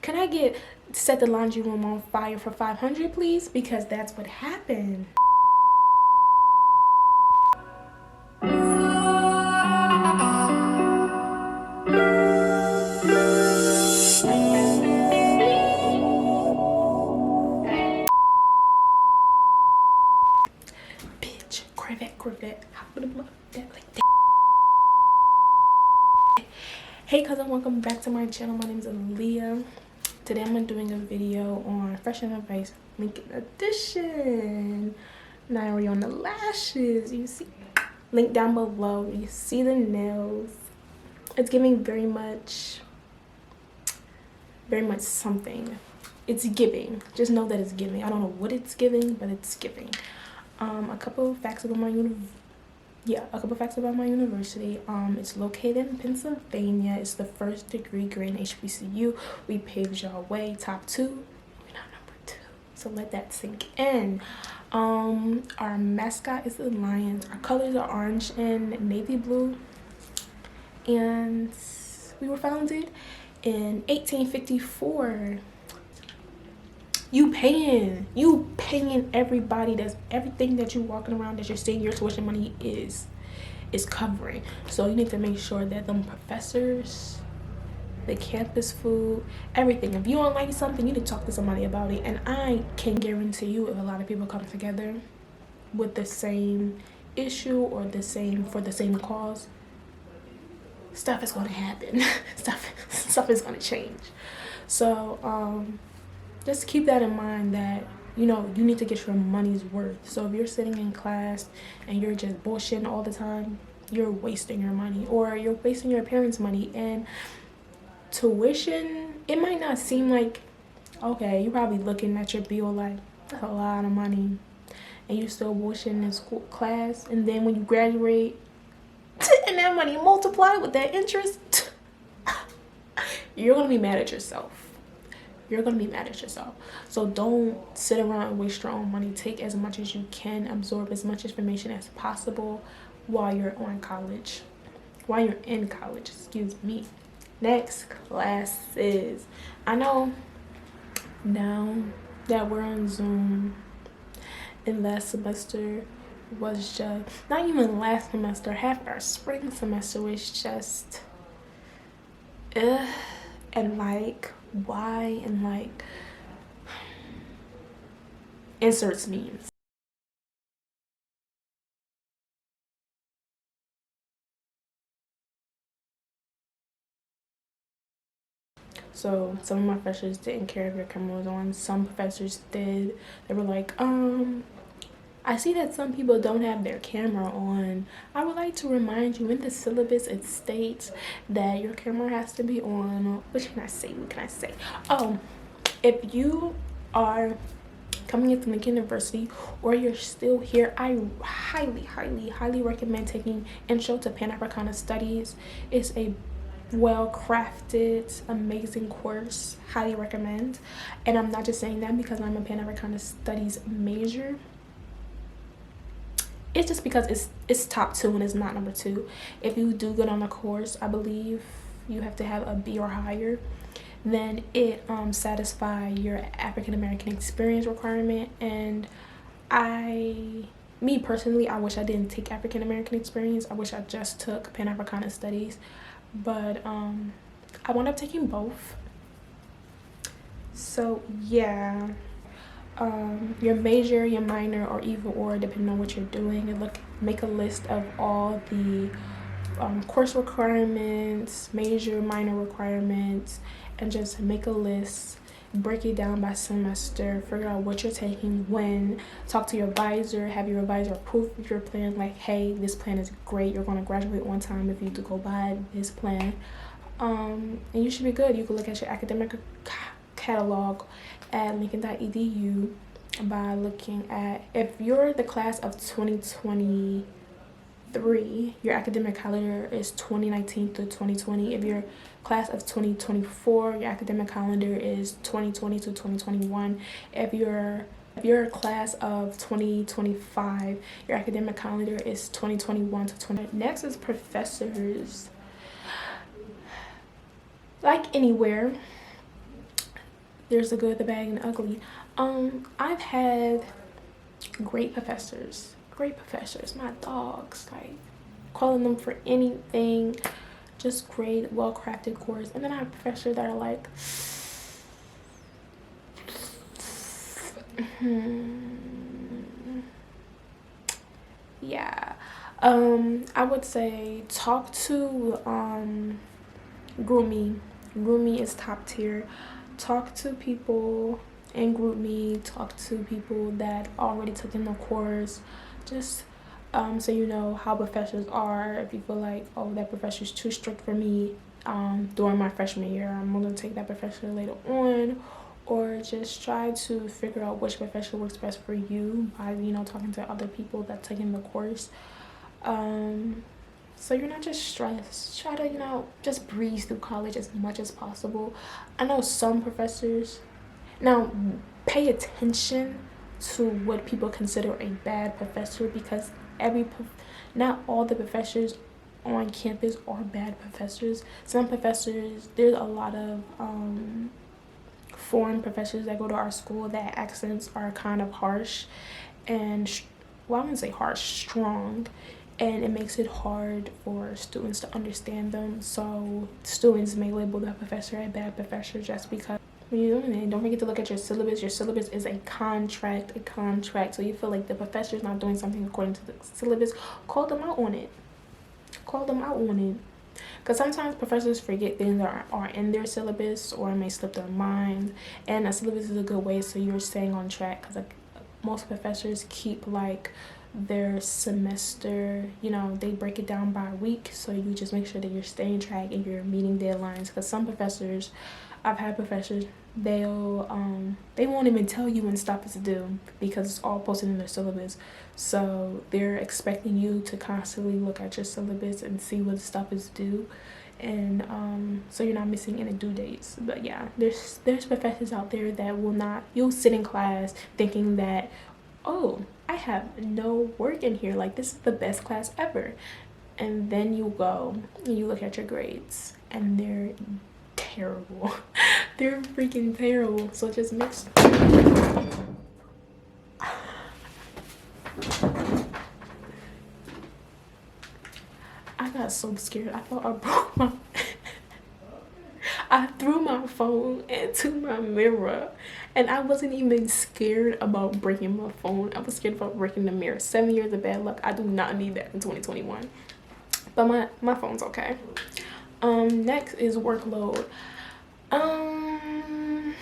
Can I set the laundry room on fire for 500, please? Because that's what happened. Bitch, Corvette, hop with a that like that. Hey cousin, welcome back to my channel. My name is ALIYYAH. Today I'm doing a video on Fresh and Advice Limited Edition. Now we're on the lashes. You see, link down below. You see the nails. It's giving very much something. It's giving. Just know that it's giving. I don't know what it's giving, but it's giving. A couple of facts about my university. It's located in Pennsylvania. It's the first degree grade in HBCU. We paved y'all way. Top 2. We're not number 2. So let that sink in. Our mascot is the lions. Our colors are orange and navy blue. And we were founded in 1854. You paying everybody. That's everything that you walking around that you're seeing your tuition money is covering. So you need to make sure that them professors, the campus food, everything, if you don't like something, you need to talk to somebody about it. And I can guarantee you, if a lot of people come together with the same issue or for the same cause, stuff is going to happen. stuff is going to change. So just keep that in mind, that you need to get your money's worth. So if you're sitting in class and you're just bullshitting all the time, you're wasting your money, or you're wasting your parents' money. And tuition, it might not seem like, okay, you're probably looking at your bill like, that's a lot of money, and you're still bullshitting in school class. And then when you graduate and that money multiplied with that interest, you're gonna be mad at yourself. So don't sit around and waste your own money. Take as much as you can, absorb as much information as possible while you're in college. Excuse me. Next, classes. I know now that we're on Zoom, and last semester was just, not even last semester, half our spring semester was just and like, why, and like, inserts memes. So some of my professors didn't care if your camera was on. Some professors did. They were like, I see that some people don't have their camera on. I would like to remind you, in the syllabus it states that your camera has to be on. What can I say? If you are coming into Lincoln University, or you're still here, I highly recommend taking Intro to Pan-Africana Studies. It's a well-crafted, amazing course. Highly recommend. And I'm not just saying that because I'm a Pan-Africana Studies major. It's just because it's top 2 and it's not number 2. If you do good on the course, I believe you have to have a B or higher. Then it satisfy your African American experience requirement. And me personally, I wish I didn't take African American experience. I wish I just took Pan-Africana Studies. But I wound up taking both. So yeah. Your major, your minor, or either or, depending on what you're doing, and make a list of all the course requirements, major, minor requirements, and just make a list. Break it down by semester. Figure out what you're taking when. Talk to your advisor. Have your advisor approve of your plan. Like, hey, this plan is great. You're going to graduate on time if you do go by this plan. And you should be good. You can look at your academic catalog at lincoln.edu by looking at, if you're the class of 2023, your academic calendar is 2019 through 2020. If you're class of 2024, your academic calendar is 2020 to 2021. If you're class of 2025, your academic calendar is 2021 to 20. Next is professors. Like anywhere, There's the good, the bad, and the ugly. I've had great professors, my dogs, like calling them for anything, just great, well-crafted course. And then I have professors that are like, yeah. I would say talk to GroupMe. GroupMe is top tier. Talk to people in GroupMe. Talk to people that already took in the course. Just so you know how professors are. If you feel like, oh, that professor is too strict for me during my freshman year, I'm gonna take that professor later on. Or just try to figure out which professor works best for you by, you know, talking to other people that taking the course. So you're not just stressed. Try to, you know, just breeze through college as much as possible. I know some professors, now pay attention to what people consider a bad professor, because not all the professors on campus are bad professors. Some professors, there's a lot of foreign professors that go to our school that accents are kind of harsh and, well, I wouldn't say harsh, strong, and it makes it hard for students to understand them. So students may label that professor a bad professor just because. When you're doing it, don't forget to look at your syllabus. Your syllabus is a contract. So you feel like the professor is not doing something according to the syllabus, call them out on it. Because sometimes professors forget things that are in their syllabus or may slip their mind. And a syllabus is a good way so you're staying on track, because like most professors keep like their semester, you know, they break it down by week, so you just make sure that you're staying track and you're meeting deadlines. Because some professors, I've had professors, they won't even tell you when stuff is due because it's all posted in their syllabus. So they're expecting you to constantly look at your syllabus and see what stuff is due, and so you're not missing any due dates. But yeah, there's professors out there that will not, you'll sit in class thinking that, oh, I have no work in here, like this is the best class ever, and then you go and you look at your grades and they're terrible. They're freaking terrible. So just mix. I got so scared. I thought I broke my I threw my phone into my mirror, and I wasn't even scared about breaking my phone. I was scared about breaking the mirror. 7 years of bad luck. I do not need that in 2021. But my phone's okay. Next is workload. I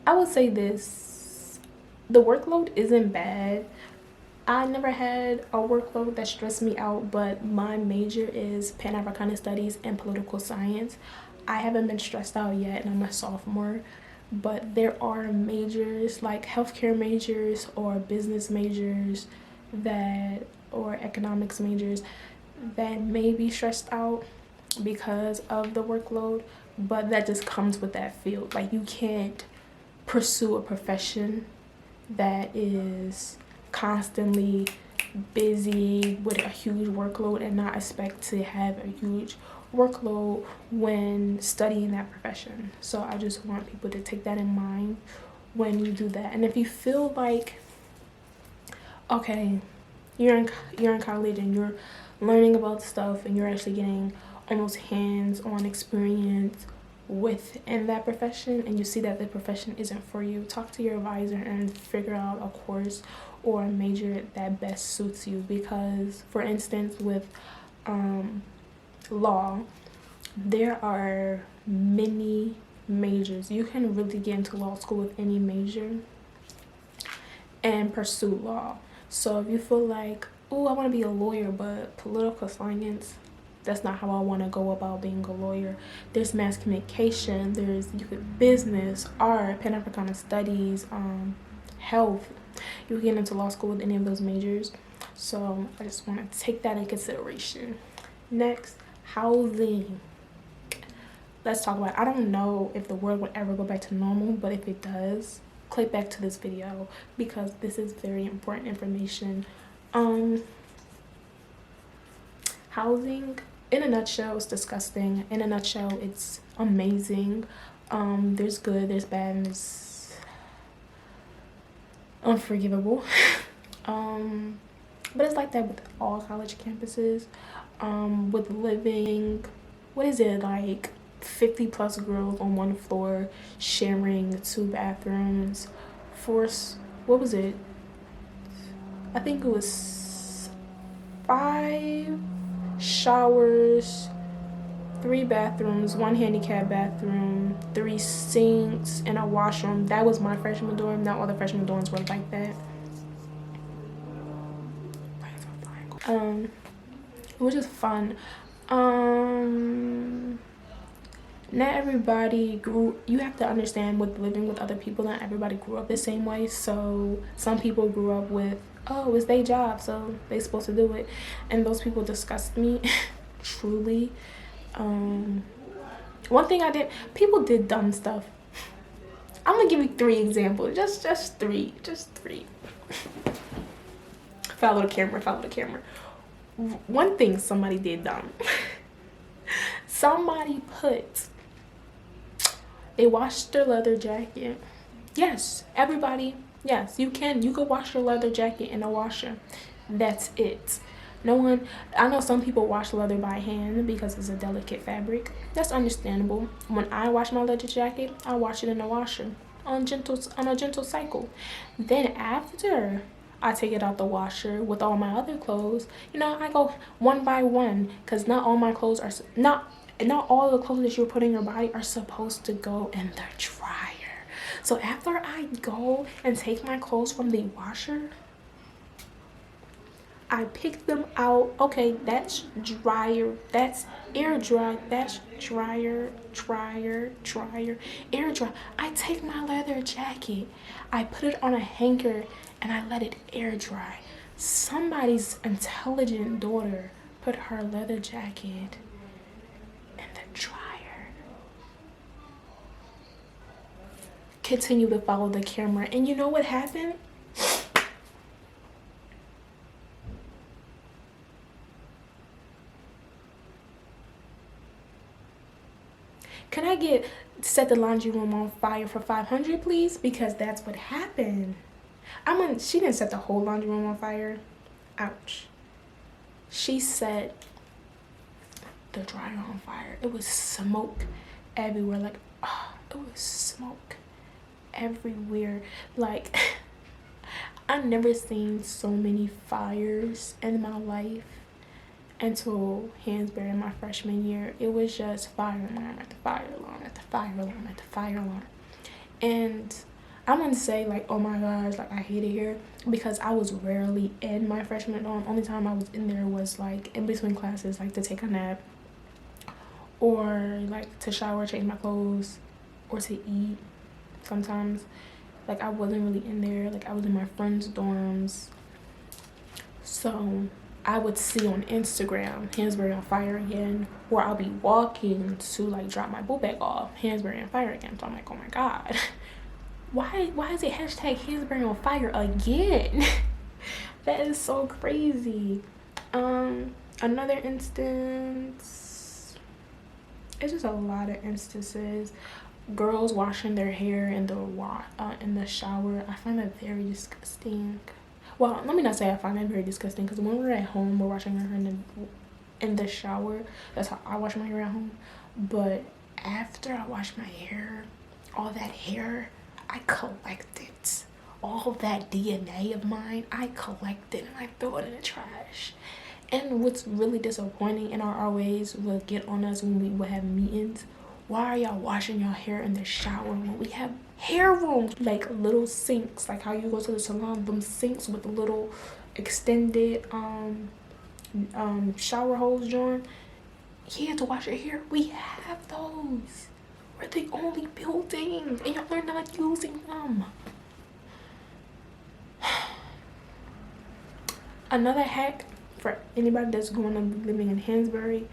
would say this. The workload isn't bad. I never had a workload that stressed me out, but my major is Pan-Africanist Studies and Political Science. I haven't been stressed out yet, and I'm a sophomore, but there are majors like healthcare majors or business majors or economics majors that may be stressed out because of the workload, but that just comes with that field. Like, you can't pursue a profession that is constantly busy with a huge workload and not expect to have a huge workload when studying that profession. So I just want people to take that in mind when you do that. And if you feel like, okay, you're in college and you're learning about stuff and you're actually getting almost hands-on experience within that profession, and you see that the profession isn't for you, talk to your advisor and figure out a course or a major that best suits you. Because, for instance, with law, there are many majors. You can really get into law school with any major and pursue law. So if you feel like, oh, I want to be a lawyer, but political science, that's not how I want to go about being a lawyer. There's mass communication, there's business, art, Pan-Africanist Studies, health. You can get into law school with any of those majors. So I just want to take that in consideration. Next, housing. Let's talk about it. I don't know if the world would ever go back to normal, but if it does, click back to this video because this is very important information. Housing, in a nutshell, is disgusting. In a nutshell, it's amazing. There's good, there's bad, and there's unforgivable. But it's like that with all college campuses. With living, what is it, like 50 plus girls on one floor sharing 2 bathrooms, what was it, I think it was 5 showers, 3 bathrooms, 1 handicap bathroom, 3 sinks, and a washroom. That was my freshman dorm. Not all the freshman dorms were like that. It was just fun. Not everybody grew, you have to understand, with living with other people, not everybody grew up the same way. So some people grew up with, oh, it's their job, so they supposed to do it, and those people disgust me. Truly. One thing people did dumb stuff. I'm gonna give you 3 examples, just three. Follow the camera. One thing somebody did dumb. Somebody they washed their leather jacket. Yes, everybody, yes, you can wash your leather jacket in a washer. That's it. No one, I know some people wash leather by hand because it's a delicate fabric. That's understandable. When I wash my leather jacket, I wash it in a washer on a gentle cycle. Then after I take it out the washer with all my other clothes, I go one by one, because not all my clothes are not all the clothes that you're putting in your body are supposed to go in the dryer. So after I go and take my clothes from the washer, I pick them out. Okay, that's dryer, that's air dry, that's dryer, air dry. I take my leather jacket, I put it on a hanger, and I let it air dry. Somebody's intelligent daughter put her leather jacket in the dryer. Continue to follow the camera, and you know what happened? Can I set the laundry room on fire for 500, please? Because that's what happened. She didn't set the whole laundry room on fire. Ouch. She set the dryer on fire. It was smoke everywhere. Like, it was smoke everywhere. Like, I've never seen so many fires in my life until Hansberry in my freshman year. It was just fire alarm after fire alarm after fire alarm after fire alarm. And I wouldn't say like, oh my gosh, like I hate it here, because I was rarely in my freshman dorm. Only time I was in there was like in between classes, like to take a nap, or like to shower, change my clothes, or to eat sometimes. Like I wasn't really in there. Like I was in my friends' dorms. So I would see on Instagram, Hansberry on fire again, or I'll be walking to like drop my book bag off, Hansberry on fire again. So I'm like, oh my God, why is it hashtag Hansberry on fire again? That is so crazy. Another instance, it's just a lot of instances. Girls washing their hair in the shower. I find that very disgusting. Well, let me not say I find that very disgusting, because when we're at home, we're washing our hair in the shower. That's how I wash my hair at home. But after I wash my hair, all that hair, I collect it. All that DNA of mine, I collect it and I throw it in the trash. And what's really disappointing, and our RAs will get on us when we would have meetings. Why are y'all washing your hair in the shower when we have hair rooms, like little sinks, like how you go to the salon, them sinks with little extended shower hose joint? Yeah, to wash your hair, we have those. We're the only building, and y'all are not using them. Another hack for anybody that's going to living in Hansberry,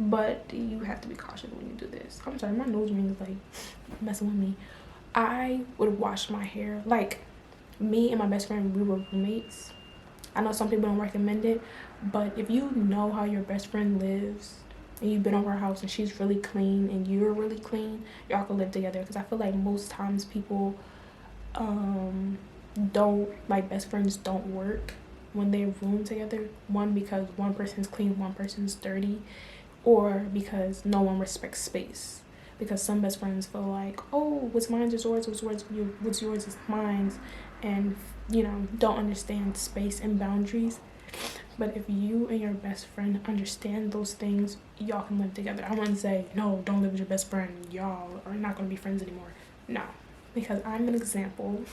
but you have to be cautious when you do this. I'm sorry, my nose ring is like messing with me. I would wash my hair. Like, me and my best friend, we were roommates. I know some people don't recommend it, but if you know how your best friend lives, and you've been over her house and she's really clean and you're really clean, y'all can live together. Because I feel like most times people don't, like, best friends don't work when they room together. One, because one person's clean, one person's dirty, or because no one respects space. Because some best friends feel like, oh, what's mine is yours, what's yours is mine, and you know, don't understand space and boundaries. But if you and your best friend understand those things, y'all can live together. I wouldn't say, no, don't live with your best friend, y'all are not going to be friends anymore. No, because I'm an example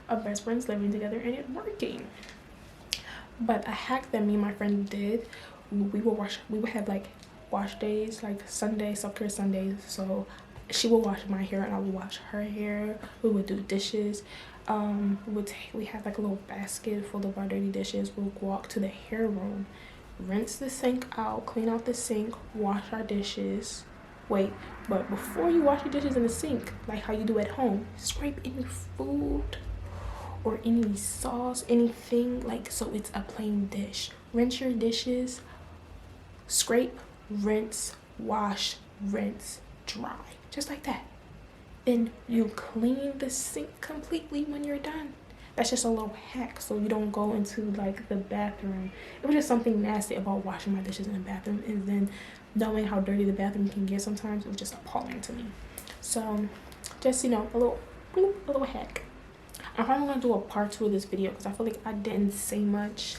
of best friends living together and it working. But a hack that me and my friend did, we would have like wash days, like Sunday, self-care Sundays. So she would wash my hair and I would wash her hair. We would do dishes. We had like a little basket full of our dirty dishes. We'll walk to the hair room, rinse the sink out, clean out the sink, wash our dishes. Wait, but before you wash your dishes in the sink, like how you do at home, scrape any food or any sauce, anything, like, so it's a plain dish. Rinse your dishes, scrape, rinse, wash, rinse, dry, just like that. Then you clean the sink completely when you're done. That's just a little hack so you don't go into like the bathroom. It was just something nasty about washing my dishes in the bathroom, and then knowing how dirty the bathroom can get sometimes, it was just appalling to me. So just, you know, a little hack. I'm probably gonna do a part 2 of this video because I feel like I didn't say much,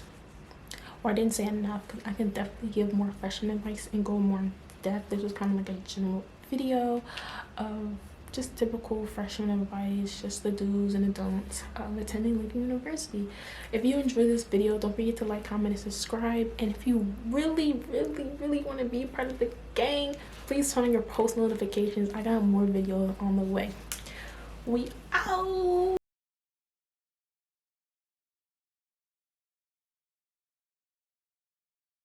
or I didn't say enough, because I can definitely give more fashion advice and go more in depth. This was kind of like a general video of just typical freshman advice, just the do's and the don'ts of attending Lincoln University. If you enjoyed this video, don't forget to like, comment, and subscribe. And if you really want to be part of the gang, please turn on your post notifications. I got more videos on the way. We out.